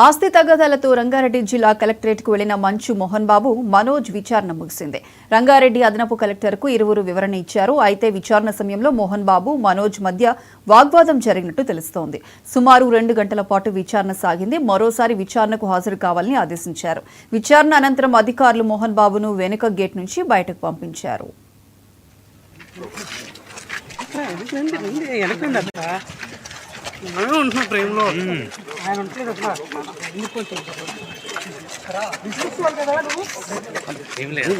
ఆస్తి తగాదాలతో రంగారెడ్డి జిల్లా కలెక్టరేట్కు వెళ్లిన మంచు మోహన్ బాబు మనోజ్ విచారణ ముగిసింది. రంగారెడ్డి అదనపు కలెక్టర్కు ఇరువురు వివరణ ఇచ్చారు. అయితే విచారణ సమయంలో మోహన్ బాబు, మనోజ్ మధ్య వాగ్వాదం జరిగినట్టు తెలుస్తోంది. సుమారు 2 గంటల పాటు విచారణ సాగింది. మరోసారి విచారణకు హాజరు కావాలని ఆదేశించారు. విచారణ అనంతరం అధికారులు మోహన్ బాబును వెనుక గేట్ నుంచి బయటకు పంపించారు. ట్రైన్లో ఏం లేదు